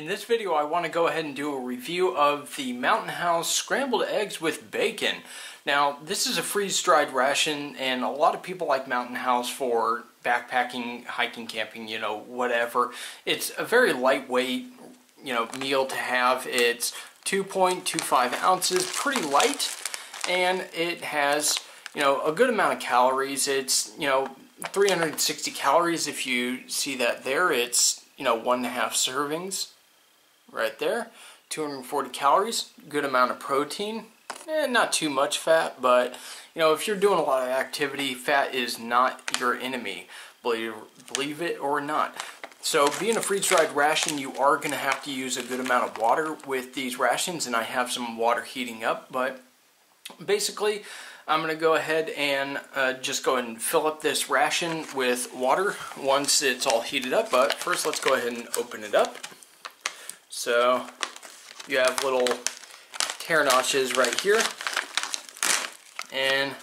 In this video I want to go ahead and do a review of the Mountain House scrambled eggs with bacon. Now this is a freeze-dried ration and a lot of people like Mountain House for backpacking, hiking, camping, you know, whatever. It's a very lightweight, meal to have. It's 2.25 ounces, pretty light, and it has, a good amount of calories. It's, 360 calories if you see that there. It's, 1.5 servings. Right there, 240 calories, good amount of protein, not too much fat, but if you're doing a lot of activity, fat is not your enemy, believe it or not. So being a freeze-dried ration, you are going to have to use a good amount of water with these rations, and I have some water heating up, but basically I'm going to go ahead and just go ahead and fill up this ration with water once it's all heated up. But first let's go ahead and open it up. So you have little tear notches right here, and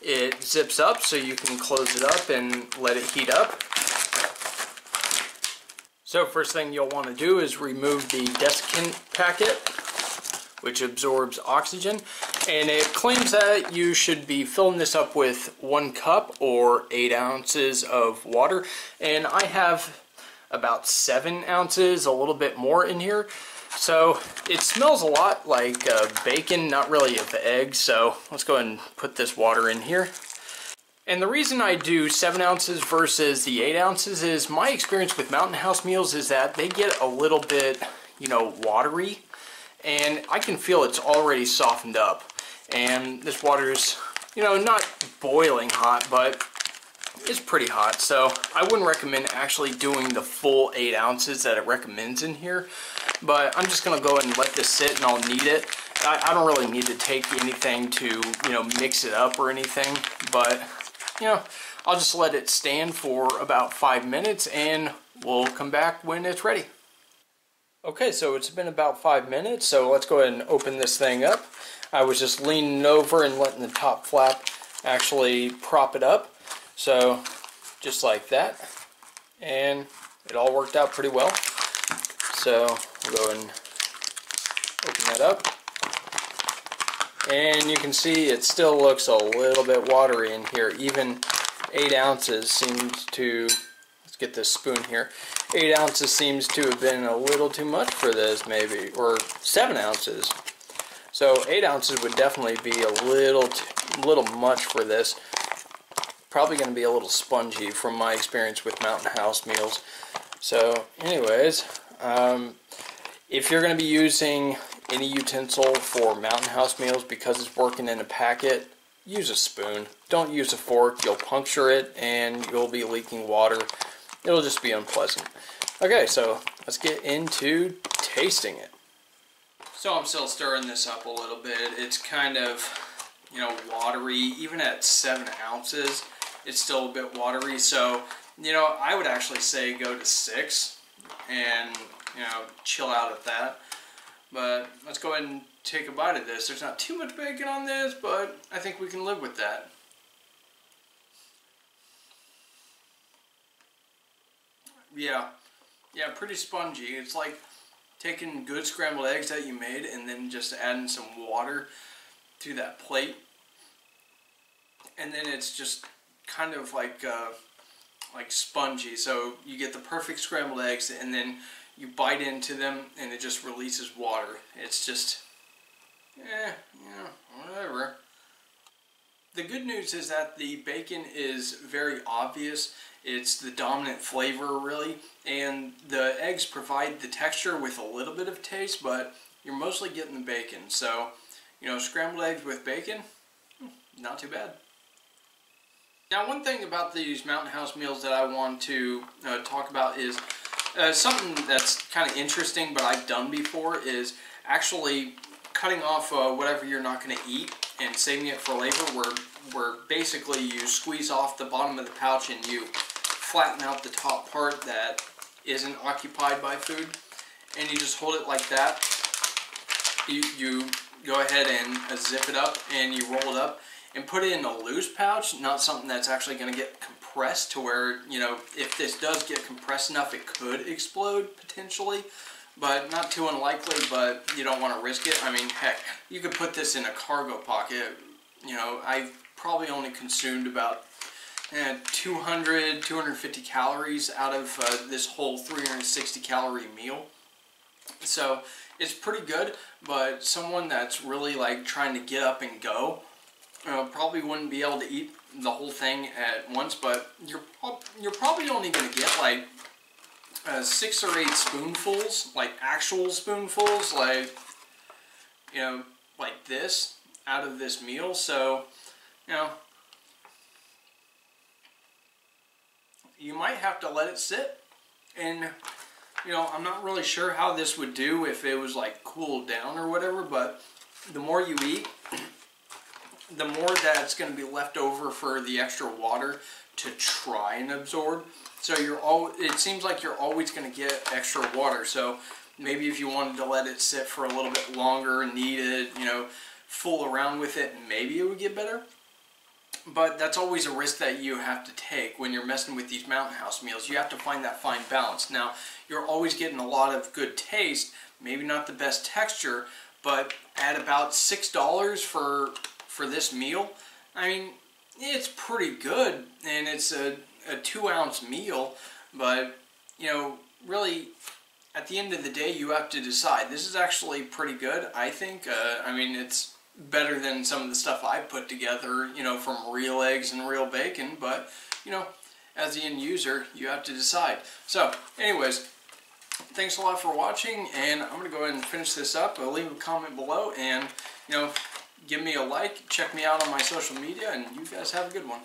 it zips up so you can close it up and let it heat up. So first thing you'll want to do is remove the desiccant packet, which absorbs oxygen, and it claims that you should be filling this up with 1 cup or 8 ounces of water, and I have about 7 ounces, a little bit more in here. So it smells a lot like bacon, not really of eggs. So let's go ahead and put this water in here. And the reason I do 7 ounces versus the 8 ounces is my experience with Mountain House meals is that they get a little bit, watery, and I can feel it's already softened up. And this water is, not boiling hot, but it's pretty hot, so I wouldn't recommend actually doing the full 8 ounces that it recommends in here. But I'm just going to go ahead and let this sit, and I'll knead it. I don't really need to take anything to, mix it up or anything, but, I'll just let it stand for about 5 minutes, and we'll come back when it's ready. Okay, so it's been about 5 minutes, so let's go ahead and open this thing up. I was just leaning over and letting the top flap actually prop it up. So, just like that, and it all worked out pretty well. So, we'll go and open that up, and you can see it still looks a little bit watery in here. Even 8 ounces seems to, let's get this spoon here, 8 ounces seems to have been a little too much for this maybe, or 7 ounces. So 8 ounces would definitely be a little much for this. Probably going to be a little spongy from my experience with Mountain House meals. So anyways, if you're going to be using any utensil for Mountain House meals because it's working in a packet, use a spoon. Don't use a fork. You'll puncture it and you'll be leaking water. It'll just be unpleasant. Okay, so let's get into tasting it. So I'm still stirring this up a little bit. It's kind of, watery. Even at 7 ounces, it's still a bit watery. So, I would actually say go to 6 and, chill out at that. But let's go ahead and take a bite of this. There's not too much bacon on this, but I think we can live with that. Yeah, pretty spongy. It's like taking good scrambled eggs that you made and then just adding some water to that plate, and then it's just kind of like spongy. So you get the perfect scrambled eggs, and then you bite into them and it just releases water. It's just, whatever. The good news is that the bacon is very obvious. It's the dominant flavor, really, and the eggs provide the texture with a little bit of taste, but you're mostly getting the bacon. So, scrambled eggs with bacon, not too bad. Now, one thing about these Mountain House meals that I want to talk about is something that's kind of interesting, but I've done before, is actually cutting off whatever you're not going to eat and saving it for later, where basically you squeeze off the bottom of the pouch and you flatten out the top part that isn't occupied by food, and you just hold it like that. You go ahead and zip it up and you roll it up, and put it in a loose pouch, not something that's actually going to get compressed to where, you know, if this does get compressed enough, it could explode potentially. But not too unlikely, but you don't want to risk it. I mean, heck, you could put this in a cargo pocket. You know, I've probably only consumed about 200, 250 calories out of this whole 360 calorie meal. So it's pretty good, but someone that's really like trying to get up and go probably wouldn't be able to eat the whole thing at once, but you're probably only going to get like 6 or 8 spoonfuls, like actual spoonfuls, like, you know, like this out of this meal. So, you know, you might have to let it sit. And, you know, I'm not really sure how this would do if it was like cooled down or whatever, but the more you eat, the more that's going to be left over for the extra water to try and absorb. So it seems like you're always going to get extra water. So maybe if you wanted to let it sit for a little bit longer and knead it, you know, fool around with it, maybe it would get better. But that's always a risk that you have to take when you're messing with these Mountain House meals. You have to find that fine balance. Now, you're always getting a lot of good taste, maybe not the best texture, but at about $6 for this meal, I mean, it's pretty good, and it's a 2-ounce meal, but, you know, really, at the end of the day, you have to decide. This is actually pretty good, I think. I mean, it's better than some of the stuff I put together, you know, from real eggs and real bacon, but, you know, as the end user, you have to decide. So, anyways, thanks a lot for watching, and I'm going to go ahead and finish this up. I'll leave a comment below, and, you know, give me a like, check me out on my social media, and you guys have a good one.